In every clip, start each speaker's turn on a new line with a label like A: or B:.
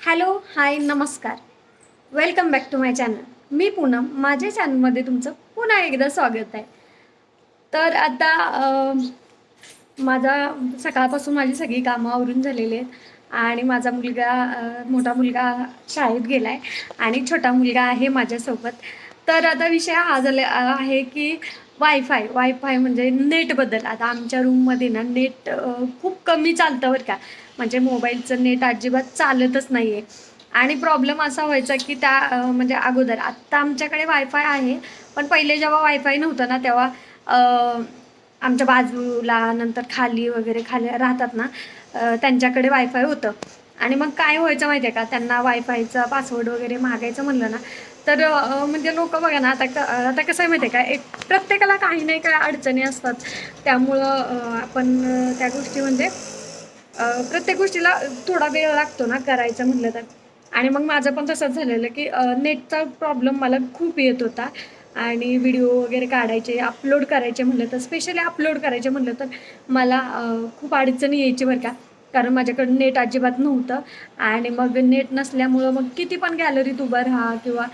A: Hello, hi, नमस्कार. Welcome back to my channel. मी पूनम. माझ्या चॅनलमध्ये तुमचं पुन्हा एकदा स्वागत आहे. तर आता माझा सकाळपासून माझी सगळी कामं आवरून झालेली आहेत आणि माझा मोठा मुलगा शाळेत गेला आहे आणि छोटा मुलगा आहे माझ्यासोबत. तर आता विषय हा झाला आहे की वायफाय म्हणजे नेटबद्दल. आता आमच्या रूममध्ये ना नेट खूप कमी चालतं बरं का. म्हणजे मोबाईलचं नेट अजिबात चालतच नाही आहे आणि प्रॉब्लेम असा व्हायचा की म्हणजे अगोदर आत्ता आमच्याकडे वायफाय आहे, पण पहिले जेव्हा वायफाय नव्हतं ना तेव्हा आमच्या बाजूला नंतर खाली वगैरे खाली राहतात ना, त्यांच्याकडे वायफाय होतं. आणि मग काय व्हायचं माहिती आहे का, त्यांना वायफायचा पासवर्ड वगैरे मागायचं म्हणलं ना, तर म्हणजे लोकं बघा ना, आता कसं आहे माहिती आहे का, एक प्रत्येकाला काही नाही काही अडचणी असतात. त्यामुळं आपण त्या गोष्टी म्हणजे प्रत्येक गोष्टीला थोडा वेळ लागतो ना करायचं म्हटलं तर. आणि मग माझं पण तसंच झालेलं की नेटचा प्रॉब्लेम मला खूप येत होता आणि व्हिडिओ वगैरे काढायचे, अपलोड करायचे म्हटलं तर स्पेशली अपलोड करायचे म्हटलं तर मला खूप अडचणी यायची बरं का. कारण माझ्याकडं नेट अजिबात नव्हतं आणि मग नेट नसल्यामुळं मग किती पण गॅलरीत उभं राहा किंवा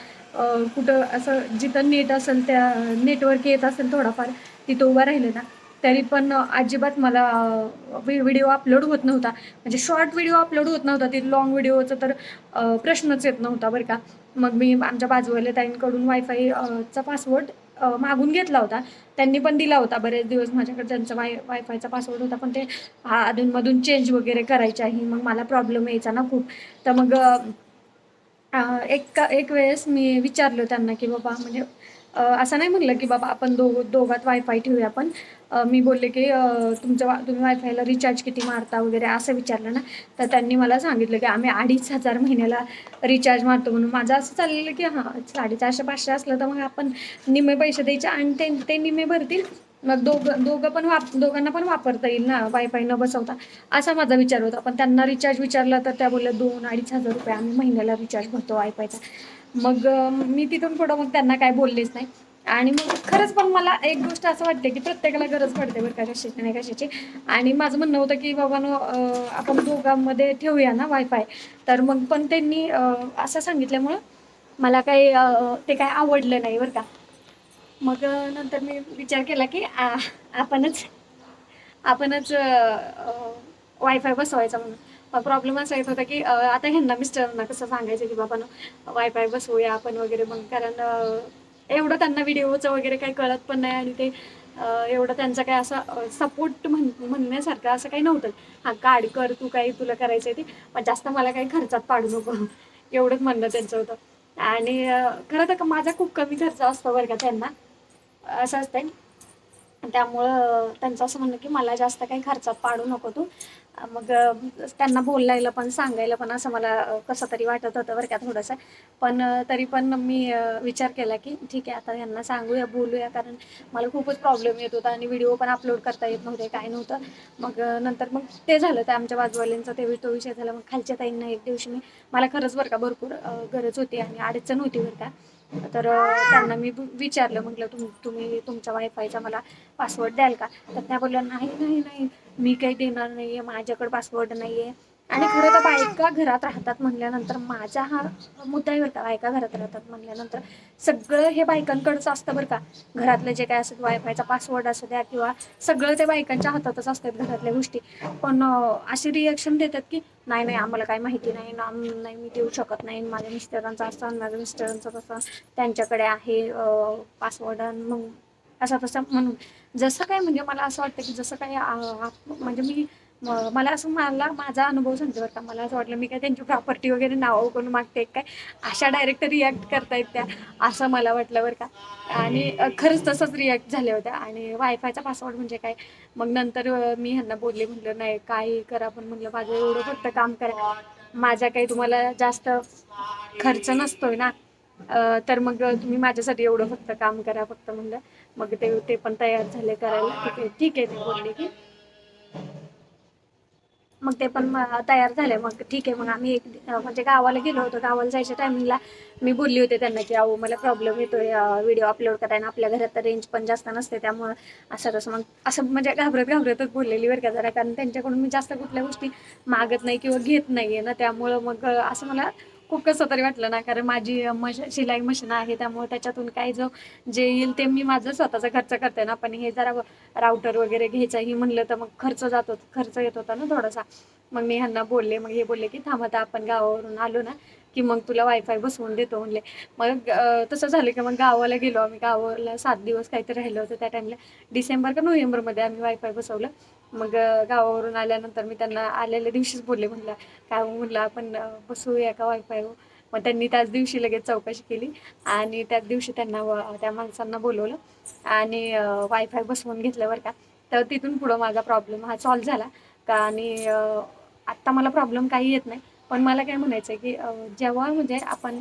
A: कुठं असं जिथं नेट असेल त्या नेटवर्क येत असेल थोडाफार तिथं उभं राहिलं ना, तरी पण अजिबात मला व्हिडिओ अपलोड होत नव्हता. म्हणजे शॉर्ट व्हिडिओ अपलोड होत नव्हता. ते लाँग व्हिडिओचा तर प्रश्नच येत नव्हता बरं का. मग मी आमच्या बाजूवाल्या ताईंकडून चा पासवर्ड मागून घेतला होता. त्यांनी पण दिला होता बरेच दिवस माझ्याकडे त्यांचा वायफायचा पासवर्ड होता. पण ते अधूनमधून चेंज वगैरे करायच्याही. मग मला प्रॉब्लेम यायचा ना खूप. तर मग एक वेळेस मी विचारलं त्यांना, की बाबा म्हणजे असं नाही म्हटलं, की बाबा आपण दोघात वायफाय ठेवूया आपण. मी बोलले, की तुम्ही वायफायला रिचार्ज किती मारता वगैरे असं विचारलं ना, तर त्यांनी मला सांगितलं, की आम्ही 2,500 महिन्याला रिचार्ज मारतो म्हणून. माझं असं चाललेलं, की हां 450-500 असलं तर मग आपण निम्मे पैसे द्यायचे आणि ते निम्मे भरतील. मग दोघांना पण वापरता येईल ना वायफाय न बसवता, असा माझा विचार होता. पण त्यांना रिचार्ज विचारला तर त्या बोलल्या 2,000-2,500 आम्ही महिन्याला रिचार्ज भरतो वायफायचा. मग मी तिथून पुढं मग त्यांना काय बोललेच नाही. आणि मग खरंच पण मला एक गोष्ट असं वाटते, की प्रत्येकाला गरज पडते बरं का कशाची नाही कशाची. आणि माझं म्हणणं होतं, की बाबांनो आपण दोघांमध्ये ठेवूया ना वायफाय. तर मग पण त्यांनी असं सांगितल्यामुळं मला काही ते काय आवडलं नाही बरं का. मग नंतर मी विचार केला, की आपणच आपणच वायफाय बसवायचा म्हणून. मग प्रॉब्लेम असा येत होता, की आता ह्यांना मिस्टरांना कसं सांगायचं, की बाबा वायफाय बसवूया आपण वगैरे. मग कारण एवढं त्यांना व्हिडिओचं वगैरे काही कळत पण नाही आणि ते एवढं त्यांचा काही असा सपोर्ट म्हणण्यासारखं असं काही नव्हतं. हां, काढ, कर, तू काही तुला करायचं आहे ते, पण जास्त मला काही खर्चात पाडू नको. एवढंच म्हणणं त्यांचं होतं. आणि खरं तर माझा खूप कमी खर्च असतो बरं का त्यांना, असं असतंय. त्यामुळं त्यांचं असं म्हणणं, की मला जास्त काही खर्चात पाडू नको तू. मग त्यांना बोलायला पण सांगायला पण असं मला कसं तरी वाटत होतं बरं का थोडंसं. पण तरी पण मी विचार केला, की ठीक आहे आता ह्यांना सांगूया, बोलूया. कारण मला खूपच प्रॉब्लेम येत होता आणि व्हिडिओ पण अपलोड करता येत नव्हते, काय नव्हतं. मग नंतर मग ते झालं, ते आमच्या बाजूवाल्यांचा तो विषय झाला. मग खालच्या ताईंना एक दिवशी मला खरंच बरं का भरपूर गरज होती आणि अडचण होती बरं का. तर त्यांना मी विचारलं, म्हटलं तुम्ही तुमच्या वायफायचा मला पासवर्ड द्याल का? तर त्या बोलल्या, "नाही, नाही, नाही, मी काही देणार नाही आहे, माझ्याकडे पासवर्ड नाही आहे." आणि खरं तर बायका घरात राहतात म्हणल्यानंतर माझा हा मुद्दा आहे बरं का. बायका घरात राहतात म्हणल्यानंतर सगळं हे बायकांकडंच असतं बरं का. घरातलं जे काय असतं, वायफायचा पासवर्ड असू द्या किंवा सगळं ते बायकांच्या हातातच असतात घरातल्या गोष्टी. पण अशी रिएक्शन देतात, की "नाही, नाही, आम्हाला काही माहिती नाही ना, नाही मी देऊ शकत नाही. माझ्या मिस्टरांचं असं आणि माझ्या मिस्टरांचं तसं, त्यांच्याकडे आहे पासवर्ड." मग असं तसं म्हणून जसं काय म्हणजे मला असं वाटतं, की जसं काही म्हणजे मला माझा अनुभव सांगते बरं का. मला असं वाटलं मी काय त्यांची प्रॉपर्टी वगैरे नावं करून मागते काय, अशा डायरेक्ट रिॲक्ट करतायत त्या, असं मला वाटलं बरं का. आणि खरंच तसंच रिॲक्ट झाल्या होत्या. आणि वायफायचा पासवर्ड म्हणजे काय. मग नंतर मी ह्यांना बोलले, म्हटलं नाही काही करा पण म्हटलं माझं एवढं फक्त काम करा, माझा काही तुम्हाला जास्त खर्च नसतोय ना. तर मग तुम्ही माझ्यासाठी एवढं फक्त काम करा फक्त म्हणलं. मग ते पण तयार झाले करायला. ठीक आहे, ठीक आहे, ते बोलले, की मग ते पण तयार झाले. मग ठीक आहे, मग आम्ही म्हणजे गावाला गेलो होतो. गावाला जायच्या टायमिंगला मी बोलली होते त्यांना की अहो मला प्रॉब्लेम येतोय व्हिडिओ अपलोड करायला, आपल्या घरात तर रेंज पण जास्त नसते, त्यामुळं असं तसं. मग असं म्हणजे घाबरतच बोललेली बरं का जरा, कारण त्यांच्याकडून मी जास्त कुठल्या गोष्टी मागत नाही किंवा घेत नाहीये ना, त्यामुळं मग असं मला खूप कसं तरी वाटलं ना, कारण माझी शिलाई मशीन आहे, त्यामुळे त्याच्यातून काय जे येईल ते मी माझं स्वतःचा खर्च करते ना. पण हे जरा राऊटर वगैरे घ्यायचाही म्हणलं तर मग खर्च येत होता ना थोडासा. मग मी ह्यांना बोलले, मग हे बोलले की थांब आता आपण गावावरून आलो ना की मग तुला वायफाय बसवून देतो म्हणले. मग तसं झालं की मग गावाला गेलो आम्ही. गावाला 7 दिवस काहीतरी राहिलं होतं त्या टाइमला. डिसेंबर का नोव्हेंबरमध्ये आम्ही वायफाय बसवलं. मग गावावरून आल्यानंतर मी त्यांना आलेल्या दिवशीच बोलले, म्हटलं काय म्हटलं आपण बसवूया का वायफाय. मग त्यांनी त्याच दिवशी लगेच चौकशी केली आणि त्याच दिवशी त्यांना त्या माणसांना बोलवलं आणि वायफाय बसवून घेतलं बरं का. तर तिथून पुढं माझा प्रॉब्लेम हा सॉल्व्ह झाला का. आणि आत्ता मला प्रॉब्लेम काही येत नाही. पण मला काय म्हणायचं आहे की जेव्हा म्हणजे आपण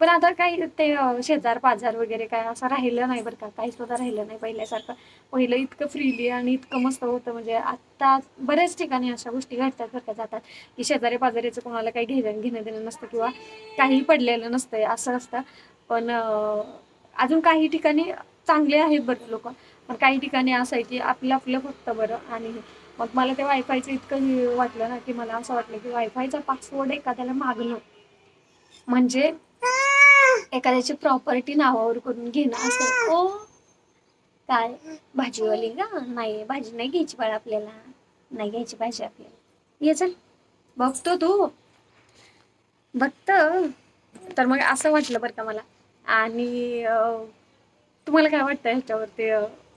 A: पण आता काही ते शेजार पाजार वगैरे काय असं राहिलं नाही बरं का, काही सुद्धा राहिलं नाही पहिल्यासारखं. पहिलं इतकं फ्रीली आणि इतकं मस्त होतं, म्हणजे आत्ता बऱ्याच ठिकाणी अशा गोष्टी घडतात बरं का, जातात की शेजारी पाजारीचं कोणाला काही घेणं देणं नसतं किंवा काही पडलेलं नसतंय असं असतं. पण अजून काही ठिकाणी चांगले आहेत बरं लोक, पण काही ठिकाणी असं आहे की आपलं आपलं फक्त बरं. आणि मग मला ते वायफायचं इतकं वाटलं ना की मला असं वाटलं की वायफायचा पासवर्ड एखाद्याला मागणं म्हणजे एखाद्याची प्रॉपर्टी नावावर करून घेणं असं. ओ काय भाजीवाली का, नाही भाजी नाही घ्यायची बाळा आपल्याला, नाही घ्यायची भाजी आपल्याला, ये चल बघतो तू बघत. तर मग असं वाटलं बरं का मला. आणि तुम्हाला काय वाटतं ह्याच्यावरती,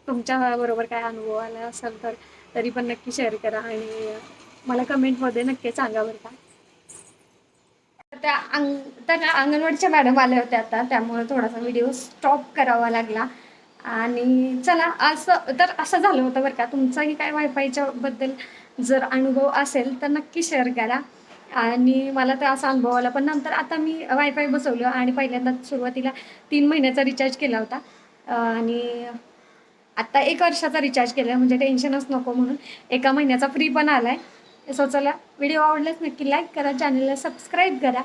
A: तुमच्या बरोबर काय अनुभव आला असेल तर तरी पण नक्की शेअर करा आणि मला कमेंटमध्ये नक्की सांगा बरं का. त्या अंगणवाडीच्या मॅडम आल्या होत्या आता, त्यामुळे थोडासा व्हिडिओ स्टॉप करावा लागला. आणि चला असं झालं होतं बरं का. तुमचाही काय वायफायच्या बद्दल जर अनुभव असेल तर नक्की शेअर करा. आणि मला तर असा अनुभव आला. पण नंतर आता मी वायफाय बसवलं आणि पहिल्यांदा सुरुवातीला 3 महिन्याचा रिचार्ज केला होता आणि आता 1 वर्षाचा रिचार्ज केला, म्हणजे टेन्शनच नको म्हणून 1 महिन्याचा फ्री पण आलाय. सो चला, व्हिडिओ आवडल्यास नक्की लाईक करा, चॅनलला सबस्क्राईब करा.